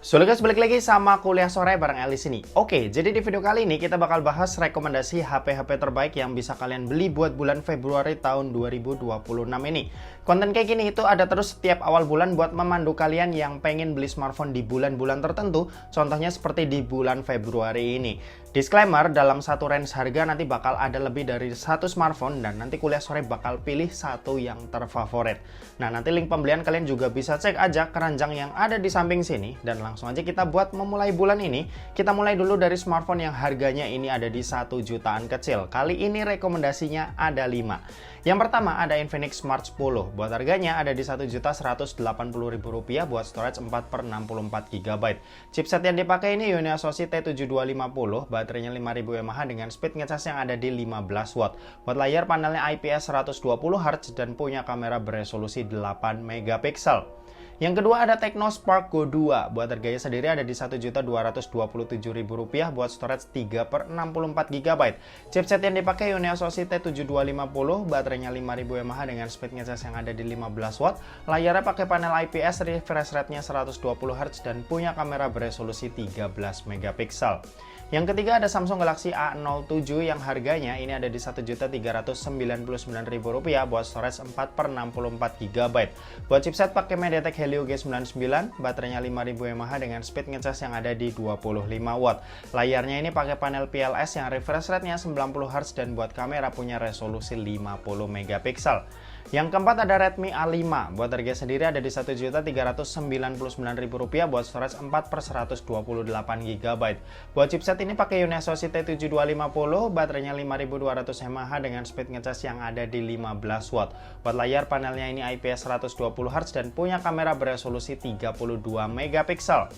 So guys, balik lagi sama kuliah sore bareng Ali sini. Oke, jadi di video kali ini kita bakal bahas rekomendasi HP-HP terbaik yang bisa kalian beli buat bulan Februari tahun 2026 ini. Konten kayak gini itu ada terus setiap awal bulan buat memandu kalian yang pengen beli smartphone di bulan-bulan tertentu, contohnya seperti di bulan Februari ini. Disclaimer, dalam satu range harga nanti bakal ada lebih dari satu smartphone dan nanti kuliah sore bakal pilih satu yang terfavorit. Nah, nanti link pembelian kalian juga bisa cek aja keranjang yang ada di samping sini dan langsung aja kita buat memulai bulan ini. Kita mulai dulu dari smartphone yang harganya ini ada di 1 jutaan kecil. Kali ini rekomendasinya ada 5. Yang pertama ada Infinix Smart 10. Buat harganya ada di Rp1.180.000 buat storage 4/64 GB. Chipset yang dipakai ini Unisoc T7250, baterainya 5000 mAh dengan speed ngecas yang ada di 15 watt. Buat layar panelnya IPS 120Hz dan punya kamera beresolusi 8 megapiksel. Yang kedua ada Tecno Spark Go 2. Buat harganya sendiri ada di Rp1.227.000 buat storage 3/64 GB. Chipset yang dipakai Unisoc T7250, baterainya 5000 mAh dengan speed ngecas yang ada di 15 watt. Layarnya pakai panel IPS, refresh rate-nya 120Hz dan punya kamera beresolusi 13 megapiksel. Yang ketiga ada Samsung Galaxy A07 yang harganya ini ada di Rp1.399.000 buat storage 4/64 GB. Buat chipset pakai MediaTek Helio G99, baterainya 5000 mAh dengan speed ngecas yang ada di 25 watt. Layarnya ini pakai panel PLS yang refresh rate-nya 90Hz dan buat kamera punya resolusi 50 megapiksel. Yang keempat ada Redmi A5. Buat harga sendiri ada di Rp1.399.000 buat storage 4/128 GB. Buat chipset ini pakai Unisoc T7250, baterainya 5200 mAh dengan speed ngecas yang ada di 15 watt. Buat layar panelnya ini IPS 120Hz dan punya kamera beresolusi 32 megapiksel.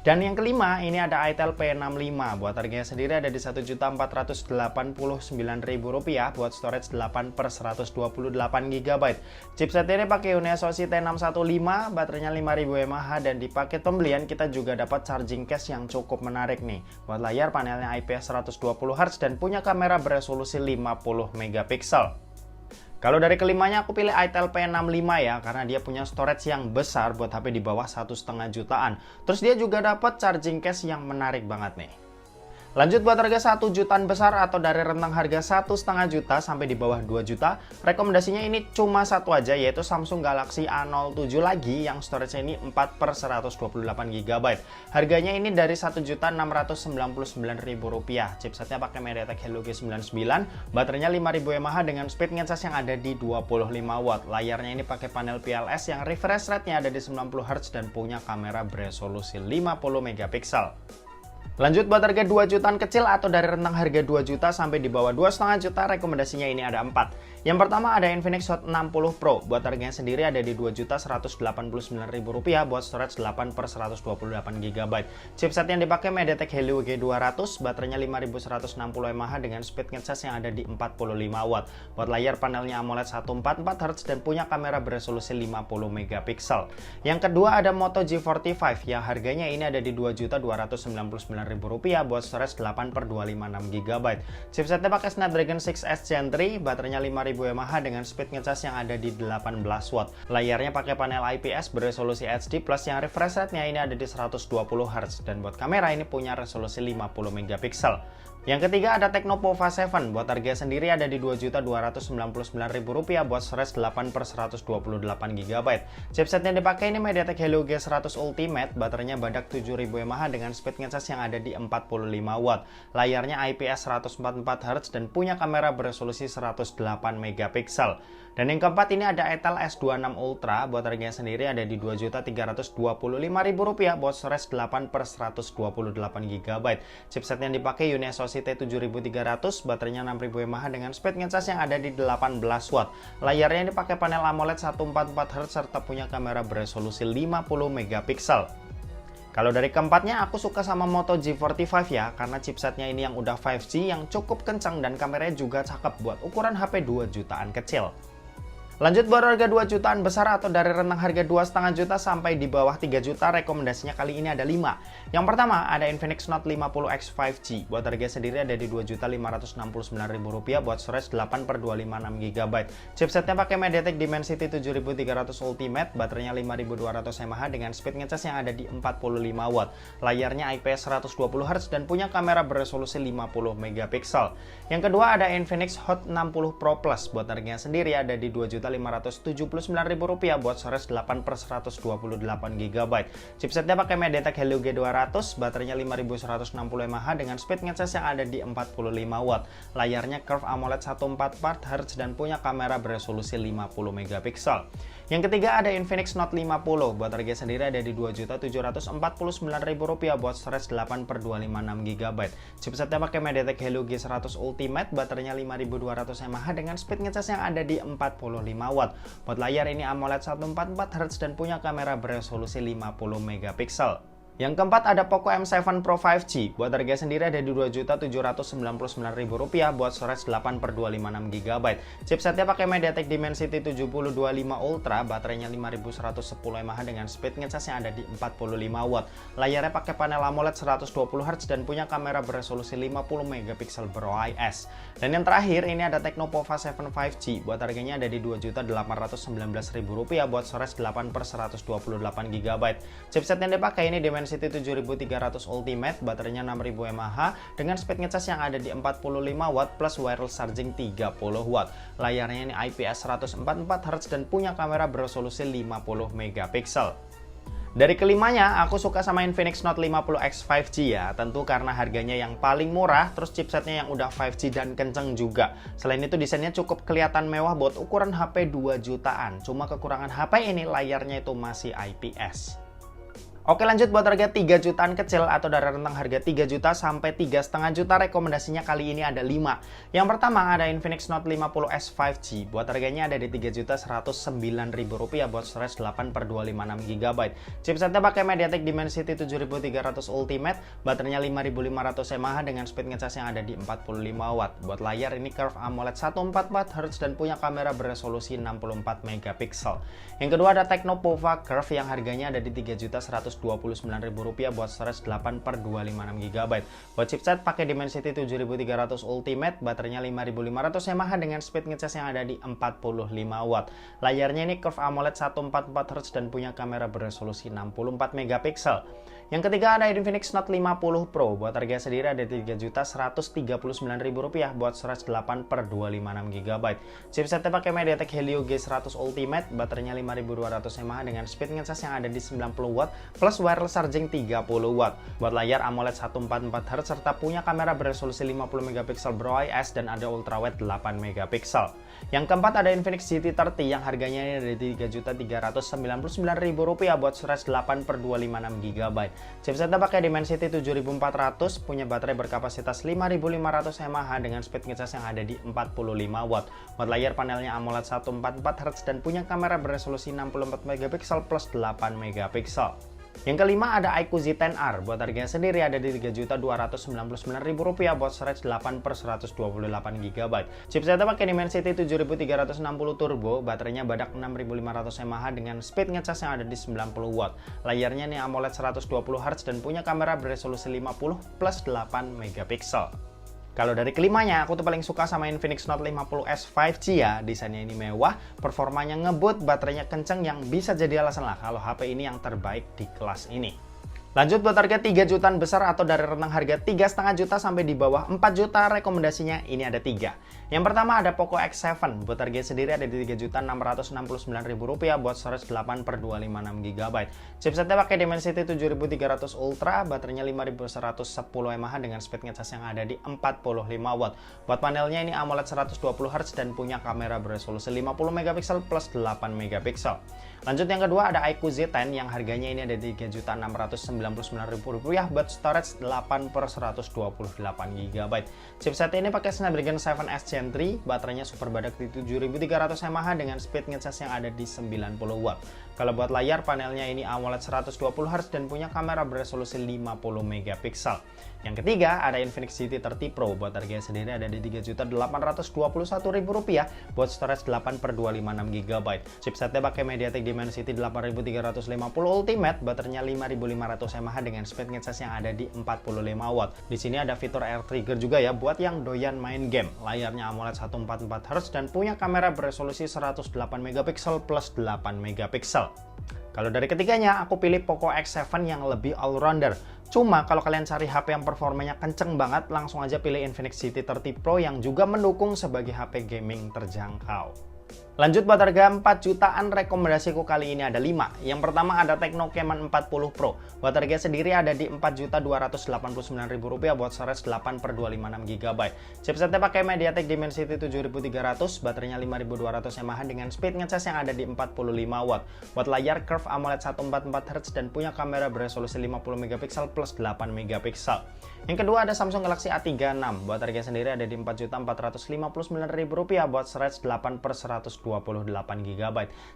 Dan yang kelima ini ada Itel P65. Buat harganya sendiri ada di Rp1.489.000 buat storage 8/128 GB. Chipset ini pakai Unisoc T615, baterainya 5000 mAh dan di paket pembelian kita juga dapat charging case yang cukup menarik nih. Buat layar panelnya IPS 120Hz dan punya kamera beresolusi 50 megapiksel. Kalau dari kelimanya aku pilih Itel P65 ya, karena dia punya storage yang besar buat HP di bawah 1,5 jutaan. Terus dia juga dapat charging case yang menarik banget nih. Lanjut buat harga 1 jutaan besar atau dari rentang harga 1,5 juta sampai di bawah 2 juta, rekomendasinya ini cuma satu aja yaitu Samsung Galaxy A07 lagi yang storage ini 4/128 GB. Harganya ini dari Rp1.699.000. Chipsetnya pakai MediaTek Helio G99, baterainya 5000 mAh dengan speed ngecas yang ada di 25 watt. Layarnya ini pakai panel PLS yang refresh rate-nya ada di 90Hz dan punya kamera beresolusi 50 megapiksel. Lanjut buat harga 2 jutaan kecil atau dari rentang harga 2 juta sampai di bawah 2,5 juta, rekomendasinya ini ada 4. Yang pertama ada Infinix Hot 60 Pro. Buat harganya sendiri ada di Rp2.189.000 buat storage 8/128 GB. Chipset yang dipakai MediaTek Helio G200, baterainya 5160 mAh dengan speed ngecas yang ada di 45 watt. Buat layar panelnya AMOLED 144Hz dan punya kamera beresolusi 50 megapiksel. Yang kedua ada Moto G45 yang harganya ini ada di Rp2.299.000 buat storage 8/256 GB. Chipsetnya pakai Snapdragon 6S Gen 3, baterainya 5000 mAh dengan speed ngecas yang ada di 18 watt. Layarnya pakai panel IPS beresolusi HD+ yang refresh rate-nya ini ada di 120Hz dan buat kamera ini punya resolusi 50 megapiksel. Yang ketiga ada Tecno Pova 7. Buat harga sendiri ada di Rp2.299.000 buat storage 8/128 GB. Chipset yang dipakai ini MediaTek Helio G100 Ultimate, baterainya badak 7000 mAh dengan speed ngecas yang ada di 45 watt. Layarnya IPS 144Hz dan punya kamera beresolusi 108 megapiksel. Dan yang keempat ini ada Itel S26 Ultra. Buat harganya sendiri ada di Rp2.325.000 buat storage 8/128 GB. Chipset yang dipakai Unisoc T7300, baterainya 6000 mAh dengan speed ngecas yang ada di 18 watt. Layarnya ini pakai panel AMOLED 144Hz serta punya kamera beresolusi 50 megapiksel. Kalau dari keempatnya aku suka sama Moto G45 ya, karena chipsetnya ini yang udah 5G yang cukup kencang dan kameranya juga cakep buat ukuran HP 2 jutaan kecil. Lanjut buat harga 2 jutaan besar atau dari rentang harga 2,5 juta sampai di bawah 3 juta, rekomendasinya kali ini ada 5. Yang pertama ada Infinix Note 50X 5G. Buat harga sendiri ada di Rp2.569.000 buat storage 8/256 GB. Chipsetnya pakai MediaTek Dimensity 7300 Ultimate, baterainya 5200 mAh dengan speed ngecas yang ada di 45 Watt. Layarnya IPS 120Hz dan punya kamera beresolusi 50 MP. Yang kedua ada Infinix Hot 60 Pro Plus. Buat harganya sendiri ada di Rp2.579.000 buat storage 8/128 GB. Chipsetnya pakai MediaTek Helio G200, baterainya 5160 mAh dengan speed ngecas yang ada di 45 Watt. Layarnya curve AMOLED 144 Hz dan punya kamera beresolusi 50 MP. Yang ketiga ada Infinix Note 50. Buat harga sendiri ada di Rp2.749.000 buat storage 8/256 GB. Chipsetnya pakai MediaTek Helio G100 Ultimate, baterainya 5200 mAh dengan speed ngecas yang ada di 45 Watt. Buat layar ini AMOLED 144 Hz dan punya kamera beresolusi 50 MP. Yang keempat ada Poco M7 Pro 5G. Buat harga sendiri ada di Rp2.799.000 buat storage 8/256 GB. Chipsetnya pakai MediaTek Dimensity 7025 Ultra, baterainya 5110 mAh dengan speed ngecas yang ada di 45 Watt. Layarnya pakai panel AMOLED 120Hz dan punya kamera beresolusi 50 MP ber-OIS. Dan yang terakhir ini ada Tecnopova 7 5G. Buat harganya ada di Rp2.819.000 buat storage 8/128 GB. Chipset yang dipakai ini Dimensity 7300 Ultimate, baterainya 6000 mAh dengan speed ngecas yang ada di 45 Watt plus wireless charging 30 Watt. Layarnya ini IPS 144 Hz dan punya kamera beresolusi 50 MP. Dari kelimanya, aku suka sama Infinix Note 50X 5G ya, tentu karena harganya yang paling murah, terus chipsetnya yang udah 5G dan kenceng juga. Selain itu desainnya cukup kelihatan mewah buat ukuran HP 2 jutaan, cuma kekurangan HP ini layarnya itu masih IPS. Oke, lanjut buat harga 3 jutaan kecil atau dari rentang harga 3 juta sampai 3,5 juta, rekomendasinya kali ini ada 5. Yang pertama ada Infinix Note 50S 5G. Buat harganya ada di Rp3.109.000 buat storage 8/256 GB. Chipsetnya pakai MediaTek Dimensity 7300 Ultimate, baterainya 5500 mAh dengan speed ngecas yang ada di 45 Watt. Buat layar ini curve AMOLED 144 Hz dan punya kamera beresolusi 64 MP. Yang kedua ada Tecnopova Curve yang harganya ada di Rp3.129.000 buat storage 8/256 GB. Buat chipset pakai Dimensity 7300 Ultimate, baterainya 5500 mAh dengan speed ngecas yang ada di 45 Watt. Layarnya ini curve AMOLED 144 Hz dan punya kamera beresolusi 64 MP. Yang ketiga ada Infinix Note 50 Pro. Buat harga sendiri ada di Rp3.139.000 buat storage 8/256 GB. Chipsetnya pakai MediaTek Helio G100 Ultimate, baterainya 5200 mAh dengan speed ngecas yang ada di 90 Watt plus wireless charging 30 Watt. Buat layar AMOLED 144 Hz serta punya kamera beresolusi 50 MP ber-OIS dan ada ultrawide 8 MP. Yang keempat ada Infinix GT30 yang harganya ada di Rp3.399.000 buat storage 8/256 GB. Chipsetnya pakai Dimensity 7400, punya baterai berkapasitas 5500 mAh dengan speed ngecas yang ada di 45 Watt. Buat layar panelnya AMOLED 144 Hz dan punya kamera beresolusi 64 MP plus 8 MP. Yang kelima ada iQOO Z10R. Buat harganya sendiri ada di Rp3.299.000 buat storage 8/128 GB. Chipsetnya pakai Dimensity 7360 Turbo, baterainya badak 6500 mAh dengan speed ngecas yang ada di 90 Watt. Layarnya nih AMOLED 120Hz dan punya kamera beresolusi 50 plus 8 MP. Kalau dari kelimanya, aku tuh paling suka sama Infinix Note 50S 5G ya. Desainnya ini mewah, performanya ngebut, baterainya kenceng yang bisa jadi alasan lah kalau HP ini yang terbaik di kelas ini. Lanjut buat harga 3 jutaan besar atau dari rentang harga 3,5 juta sampai di bawah 4 juta, rekomendasinya ini ada 3. Yang pertama ada Poco X7. Buat harga sendiri ada di Rp3.669.000 buat storage 8/256 GB. Chipsetnya pakai Dimensity 7300 Ultra, baterainya 5110 mAh dengan speed ngecas yang ada di 45 Watt. Buat panelnya ini AMOLED 120Hz dan punya kamera beresolusi 50 MP plus 8 MP. Lanjut yang kedua ada iQOO Z10 yang harganya ini ada di Rp3.699.000 buat storage 8/128 GB. Chipset ini pakai Snapdragon 7S Gen 3, baterainya super badak di 7300 mAh dengan speed ngecas yang ada di 90 Watt. Kalau buat layar, panelnya ini AMOLED 120Hz dan punya kamera beresolusi 50 megapiksel. Yang ketiga, ada Infinix GT30 Pro. Buat harganya sendiri ada di Rp3.821.000 buat storage 8/256GB. Chipsetnya pakai MediaTek Dimensity 8350 Ultimate, baterainya 5500 mAh dengan speed ngecas yang ada di 45 watt. Di sini ada fitur air trigger juga ya buat yang doyan main game. Layarnya AMOLED 144Hz dan punya kamera beresolusi 108 megapiksel plus 8 megapiksel. Kalau dari ketiganya, aku pilih Poco X7 yang lebih all-rounder. Cuma kalau kalian cari HP yang performanya kenceng banget, langsung aja pilih Infinix GT30 Pro yang juga mendukung sebagai HP gaming terjangkau. Lanjut buat harga 4 jutaan, rekomendasiku kali ini ada 5. Yang pertama ada Tecno Camon 40 Pro. Buat harga sendiri ada di Rp4.289.000 buat storage 8/256GB. Chipsetnya pakai MediaTek Dimensity 7300, baterainya 5200 mAh dengan speed ngecas yang ada di 45 watt. Buat layar curve AMOLED 144Hz dan punya kamera beresolusi 50 megapiksel plus 8 megapiksel. Yang kedua ada Samsung Galaxy A36. Buat harga sendiri ada di Rp4.459.000 buat storage 8/128GB.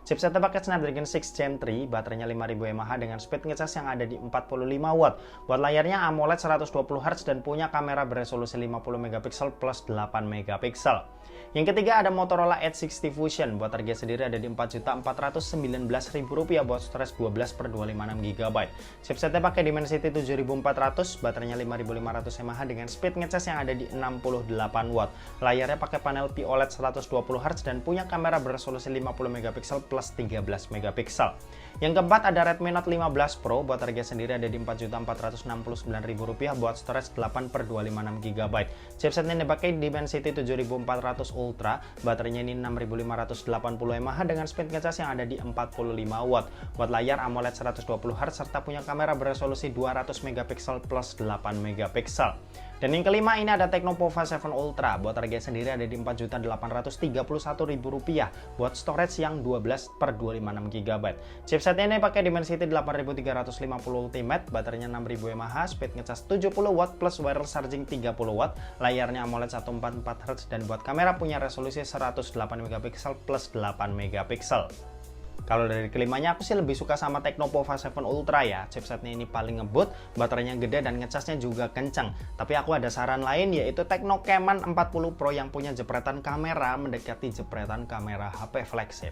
Chipsetnya pakai Snapdragon 6 Gen 3, baterainya 5000 mAh dengan speed ngecas yang ada di 45 watt. Buat layarnya AMOLED 120Hz dan punya kamera beresolusi 50 megapiksel plus 8 megapiksel. Yang ketiga ada Motorola Edge 60 Fusion. Buat harga sendiri ada di Rp4.419.000 buat storage 12/256GB. Chipsetnya pakai Dimensity 7400, baterainya 5500 mAh dengan speed ngecas yang ada di 68 watt. Layarnya pakai panel POLED 120Hz dan punya kamera beresolusi 50 megapiksel plus 13 megapiksel. Yang keempat ada Redmi Note 15 Pro. Buat harga sendiri ada di Rp4.469.000 buat storage 8/256GB. Chipsetnya dipakai Dimensity 7400 Ultra, baterainya ini 6580 mAh dengan speed ngecas yang ada di 45 watt. Buat layar AMOLED 120Hz serta punya kamera beresolusi 200 megapiksel plus 8 megapiksel. Dan yang kelima ini ada Tecno Pova 7 Ultra. Buat harga sendiri ada di Rp4.831.000 buat storage yang 12/256GB. Chipsetnya ini pakai Dimensity 8350 Ultimate, baterainya 6000 mAh, speed ngecas 70 watt plus wireless charging 30 watt. Layarnya AMOLED 144Hz dan buat kamera punya resolusi 108 megapiksel plus 8 megapiksel. Kalau dari kelimanya aku sih lebih suka sama Tecno Pova 7 Ultra ya. Chipsetnya ini paling ngebut, baterainya gede dan ngecasnya juga kenceng. Tapi aku ada saran lain yaitu Tecno Camon 40 Pro yang punya jepretan kamera mendekati jepretan kamera HP flagship.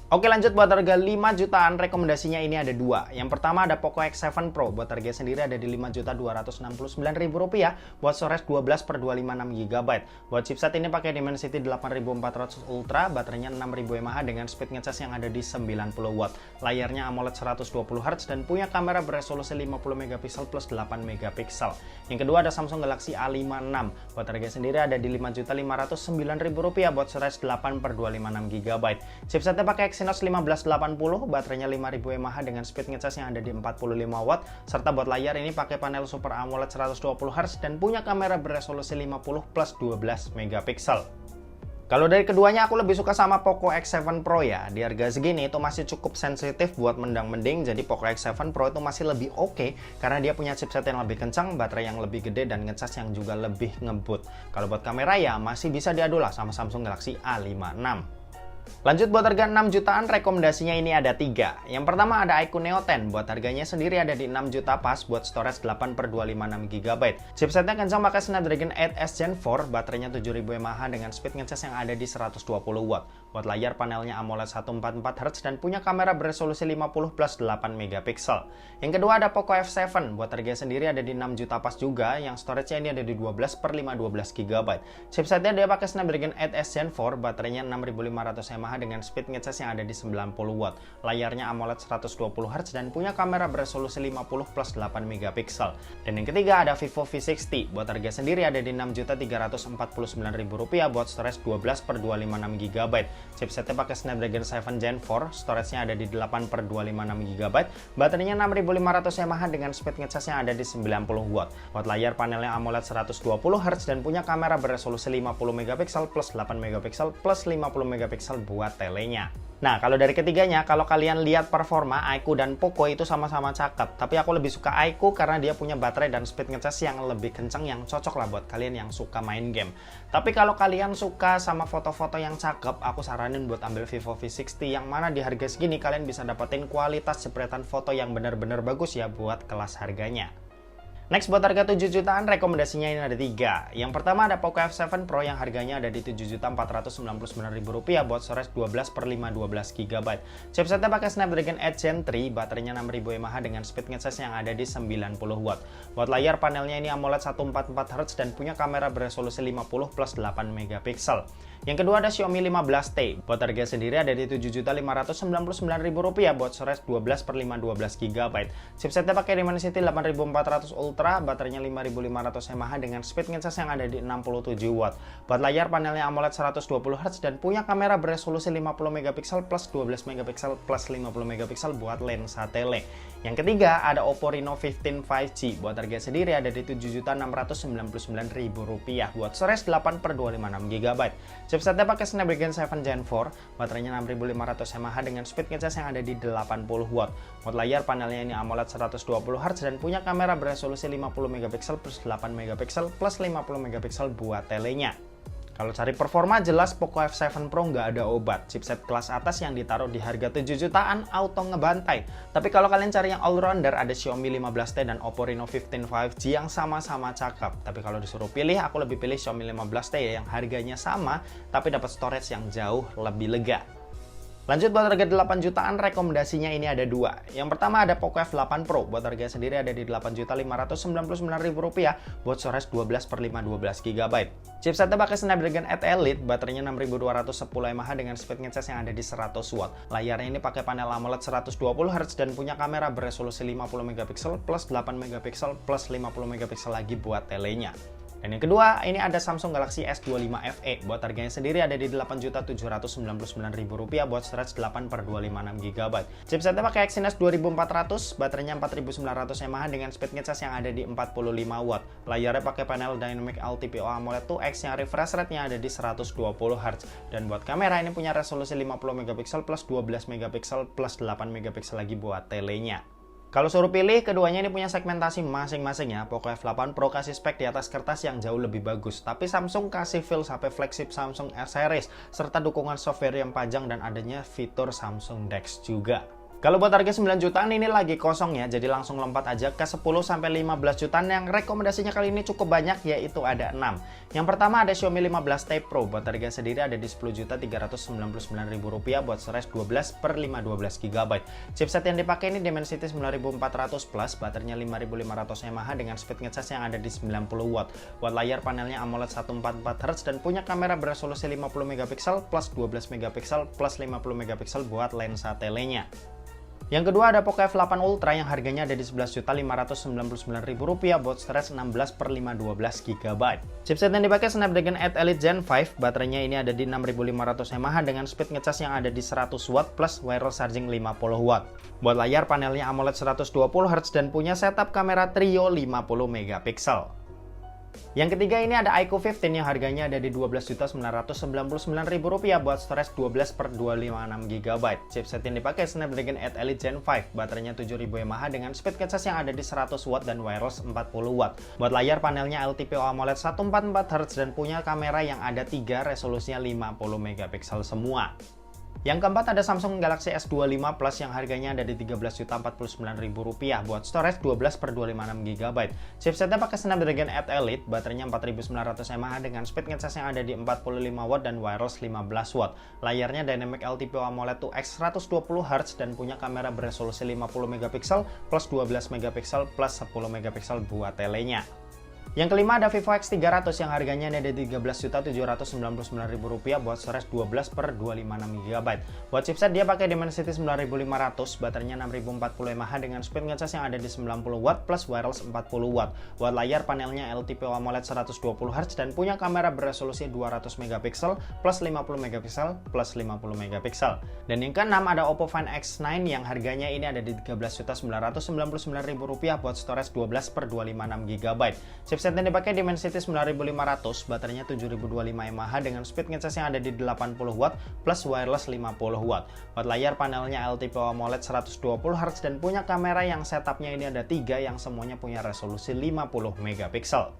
Oke, lanjut buat harga 5 jutaan, rekomendasinya ini ada 2. Yang pertama ada Poco X7 Pro. Buat harga sendiri ada di Rp5.269.000 buat storage 12/256GB. Buat chipset ini pakai Dimensity 8400 Ultra, baterainya 6000 mAh dengan speed ngecas yang ada di 90 watt. Layarnya AMOLED 120Hz dan punya kamera beresolusi 50 megapiksel plus 8 megapiksel. Yang kedua ada Samsung Galaxy A56. Buat harga sendiri ada di Rp5.509.000 buat storage 8/256GB. Chipsetnya pakai Exynos 1580, baterainya 5000 mAh dengan speed ngecas yang ada di 45 watt, serta buat layar ini pakai panel Super AMOLED 120Hz dan punya kamera beresolusi 50 plus 12 megapiksel. Kalau dari keduanya aku lebih suka sama Poco X7 Pro ya. Di harga segini itu masih cukup sensitif buat mendang-mending, jadi Poco X7 Pro itu masih lebih oke karena dia punya chipset yang lebih kencang, baterai yang lebih gede dan ngecas yang juga lebih ngebut. Kalau buat kamera ya masih bisa diadu lah sama Samsung Galaxy A56. Lanjut buat harga 6 jutaan, rekomendasinya ini ada 3. Yang pertama ada iQOO Neo 10. Buat harganya sendiri ada di 6 juta pas buat storage 8/256GB. Chipsetnya kencang pakai Snapdragon 8S Gen 4, baterainya 7000 mAh dengan speed ngecas yang ada di 120 watt. Buat layar panelnya AMOLED 144Hz dan punya kamera beresolusi 50 plus 8 megapiksel. Yang kedua ada Poco F7. Buat harga sendiri ada di 6 juta pas juga, yang storage-nya ini ada di 12/512GB. Chipsetnya dia pakai Snapdragon 8S Gen 4, baterainya 6500 mAh dengan speed ngecas yang ada di 90 watt. Layarnya AMOLED 120Hz dan punya kamera beresolusi 50 plus 8 megapiksel. Dan yang ketiga ada Vivo V60. Buat harga sendiri ada di Rp6.349.000 buat storage 12/256GB. Chipsetnya pakai Snapdragon 7 Gen 4, storage-nya ada di 8/256GB. Baterainya 6500 mAh dengan speed ngecas yang ada di 90 watt. Buat layar panelnya AMOLED 120Hz dan punya kamera beresolusi 50 megapiksel plus 8 megapiksel plus 50 megapiksel buat telenya. Nah, kalau dari ketiganya, kalau kalian lihat performa, iQOO dan Poco itu sama-sama cakep. Tapi aku lebih suka iQOO karena dia punya baterai dan speed ngecas yang lebih kenceng, yang cocok lah buat kalian yang suka main game. Tapi kalau kalian suka sama foto-foto yang cakep, aku saranin buat ambil Vivo V60, yang mana di harga segini kalian bisa dapetin kualitas jepretan foto yang bener-bener bagus ya buat kelas harganya. Next, buat harga 7 jutaan, rekomendasinya ini ada 3. Yang pertama ada Poco F7 Pro yang harganya ada di Rp7.499.000 buat storage 12/5 12GB. Chipsetnya pakai Snapdragon 8 Gen 3, baterainya 6000 mAh dengan speed ngecas yang ada di 90W. Buat layar panelnya ini AMOLED 144Hz dan punya kamera beresolusi 50+8MP. Yang kedua ada Xiaomi 15T. Buat harga sendiri ada di Rp7.599.000 buat storage 12/5 12GB. Chipsetnya pakai Dimensity 8400 Ultra, baterainya 5500 mAh dengan speed ngecas yang ada di 67W. Buat layar panelnya AMOLED 120Hz dan punya kamera beresolusi 50MP plus 12MP plus 50MP buat lensa tele. Yang ketiga ada Oppo Reno 15 5G. Buat harga sendiri ada di Rp7.699.000 buat storage 8/256GB. Chipsetnya pakai Snapdragon 7 Gen 4, baterainya 6500 mAh dengan speed ngecas yang ada di 80W. Buat layar panelnya ini AMOLED 120Hz dan punya kamera beresolusi 50MP plus 8MP plus 50MP buat telenya. Kalau cari performa, jelas Poco F7 Pro nggak ada obat. Chipset kelas atas yang ditaruh di harga 7 jutaan auto ngebantai. Tapi kalau kalian cari yang all-rounder, ada Xiaomi 15T dan Oppo Reno 15 5G yang sama-sama cakep. Tapi kalau disuruh pilih, aku lebih pilih Xiaomi 15T ya, yang harganya sama, tapi dapat storage yang jauh lebih lega. Lanjut buat harga 8 jutaan, rekomendasinya ini ada 2. Yang pertama ada Poco F8 Pro, buat harga sendiri ada di Rp8.599.000 buat storage 12/5 12GB. Chipsetnya pakai Snapdragon 8 Elite, baterainya 6210 mAh dengan speed ngecas yang ada di 100W. Layarnya ini pakai panel AMOLED 120Hz dan punya kamera beresolusi 50MP plus 8MP plus 50MP lagi buat telenya. Dan yang kedua, ini ada Samsung Galaxy S25 FE. Buat harganya sendiri ada di Rp8.799.000 buat storage 8/256GB. Chipsetnya pakai Exynos 2400, baterainya 4900 mAh dengan speed ngecas yang ada di 45W. Layarnya pakai panel Dynamic LTPO AMOLED 2X yang refresh rate-nya ada di 120Hz. Dan buat kamera ini punya resolusi 50MP plus 12MP plus 8MP lagi buat telenya. Kalau suruh pilih, keduanya ini punya segmentasi masing-masing ya. Poco F8 Pro kasih spek di atas kertas yang jauh lebih bagus, tapi Samsung kasih feel HP flagship Samsung S Series, serta dukungan software yang panjang dan adanya fitur Samsung DeX juga. Kalau buat harga 9 jutaan ini lagi kosong ya, jadi langsung lompat aja ke 10-15 jutaan yang rekomendasinya kali ini cukup banyak, yaitu ada 6. Yang pertama ada Xiaomi 15T Pro, buat harga sendiri ada di Rp10.399.000 buat storage 12/5 12GB. Chipset yang dipakai ini Dimensity 9400 Plus, baterainya 5500 mAh dengan speed ngecas yang ada di 90W. Buat layar panelnya AMOLED 144Hz dan punya kamera beresolusi 50MP plus 12MP plus 50MP buat lensa telenya. Yang kedua ada Poco F8 Ultra yang harganya ada di Rp11.599.000 buat storage 16/5 12GB. Chipset yang dipakai Snapdragon 8 Elite Gen 5, baterainya ini ada di 6500 mAh dengan speed ngecas yang ada di 100W plus wireless charging 50W. Buat layar panelnya AMOLED 120Hz dan punya setup kamera trio 50MP. Yang ketiga ini ada iQOO 15 yang harganya ada di Rp12.999.000 buat storage 12/256GB. Chipset yang dipakai Snapdragon 8 Elite Gen 5, baterainya 7000 mAh dengan speed ngecas yang ada di 100W dan wireless 40W. Buat layar panelnya LTPO AMOLED 144Hz dan punya kamera yang ada 3, resolusinya 50MP semua. Yang keempat ada Samsung Galaxy S25 Plus yang harganya ada di Rp13.049.000 buat storage 12/256GB. Chipsetnya pakai Snapdragon 8 Elite, baterainya 4900 mAh dengan speed ngecas yang ada di 45W dan wireless 15W. Layarnya Dynamic LTPO AMOLED 2X 120Hz dan punya kamera beresolusi 50MP plus 12MP plus 10MP buat telenya. Yang kelima ada Vivo X300 yang harganya ada di Rp13.799.000 buat storage 12/256GB. Buat chipset dia pakai Dimensity 9500, baterainya 6040 mAh dengan speed ngecas yang ada di 90W plus wireless 40W. Buat layar panelnya LTPO AMOLED 120Hz dan punya kamera beresolusi 200MP plus 50MP plus 50MP. Dan yang keenam ada Oppo Find X9 yang harganya ini ada di Rp13.999.000 buat storage 12/256GB. Chipset yang dipakai Dimensity 9500, baterainya 7025 mAh dengan speed ngecas yang ada di 80 Watt plus wireless 50 Watt. Buat layar panelnya LTPO AMOLED 120Hz dan punya kamera yang setupnya ini ada 3 yang semuanya punya resolusi 50 megapiksel.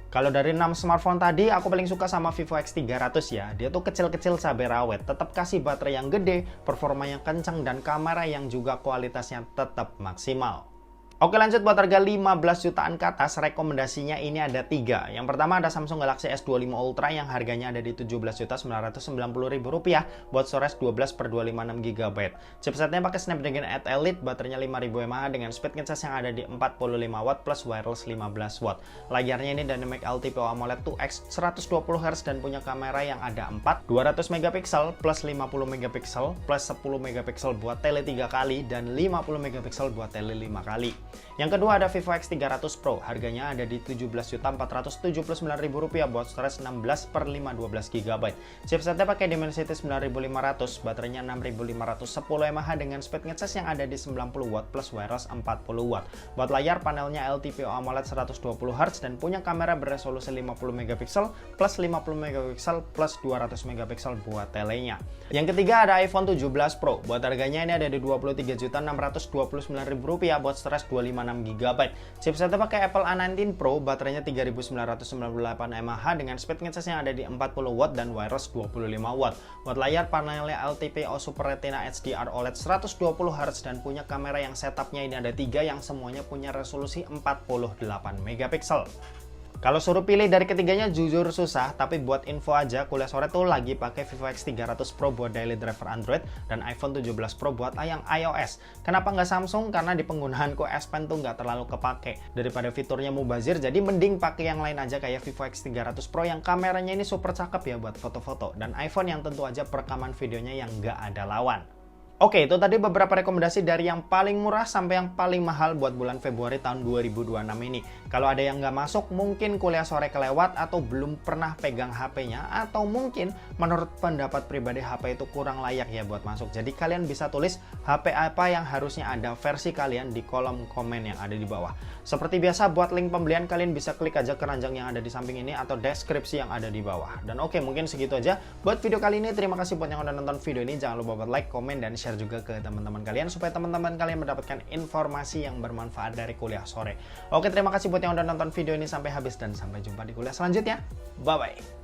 Kalau dari 6 smartphone tadi, aku paling suka sama Vivo X300 ya. Dia tuh kecil-kecil cabai rawit, tetap kasih baterai yang gede, performa yang kencang, dan kamera yang juga kualitasnya tetap maksimal. Oke, lanjut buat harga 15 jutaan ke atas, rekomendasinya ini ada 3. Yang pertama ada Samsung Galaxy S25 Ultra yang harganya ada di Rp17.990.000 buat storage 12/256 GB. Chipsetnya pakai Snapdragon 8 Elite, baterainya 5000 mAh dengan speed ngecas yang ada di 45 Watt plus wireless 15 Watt. Layarnya ini Dynamic LTPO AMOLED 2X 120Hz dan punya kamera yang ada 4, 200 megapiksel plus 50 megapiksel plus 10 megapiksel buat tele 3 kali dan 50 megapiksel buat tele 5 kali. Yang kedua ada Vivo X300 Pro, harganya ada di Rp17.479.000 buat storage 16/512 GB. Chipsetnya pakai Dimensity 9500, baterainya 6510 mAh dengan speed ngecas yang ada di 90 Watt plus wireless 40 Watt. Buat layar panelnya LTPO AMOLED 120Hz dan punya kamera beresolusi 50 megapiksel plus 50 megapiksel plus 200 megapiksel buat telenya. Yang ketiga ada iPhone 17 Pro, buat harganya ini ada di Rp23.629.000 buat storage 256 GB. Chipsetnya pakai Apple A19 Pro, baterainya 3998 mAh dengan speed ngecas yang ada di 40 Watt dan wireless 25 Watt. Buat layar panelnya LTPO Super Retina HDR OLED 120Hz dan punya kamera yang setupnya ini ada 3 yang semuanya punya resolusi 48 megapiksel. Kalau suruh pilih dari ketiganya jujur susah, tapi buat info aja, kuliah sore tuh lagi pakai Vivo X300 Pro buat daily driver Android dan iPhone 17 Pro buat yang iOS. Kenapa nggak Samsung? Karena di penggunaanku S Pen tuh nggak terlalu kepake. Daripada fiturnya mubazir, jadi mending pakai yang lain aja kayak Vivo X300 Pro yang kameranya ini super cakep ya buat foto-foto. Dan iPhone yang tentu aja perekaman videonya yang nggak ada lawan. Oke, itu tadi beberapa rekomendasi dari yang paling murah sampai yang paling mahal buat bulan Februari tahun 2026 ini. Kalau ada yang nggak masuk, mungkin kuliah sore kelewat atau belum pernah pegang HP-nya, atau mungkin menurut pendapat pribadi HP itu kurang layak ya buat masuk. Jadi kalian bisa tulis HP apa yang harusnya ada versi kalian di kolom komen yang ada di bawah. Seperti biasa, buat link pembelian kalian bisa klik aja keranjang yang ada di samping ini atau deskripsi yang ada di bawah. Dan oke, mungkin segitu aja buat video kali ini. Terima kasih buat yang udah nonton video ini. Jangan lupa buat like, komen, dan share juga ke teman-teman kalian supaya teman-teman kalian mendapatkan informasi yang bermanfaat dari kuliah sore. Oke, terima kasih buat yang udah nonton video ini sampai habis dan sampai jumpa di kuliah selanjutnya. Bye bye.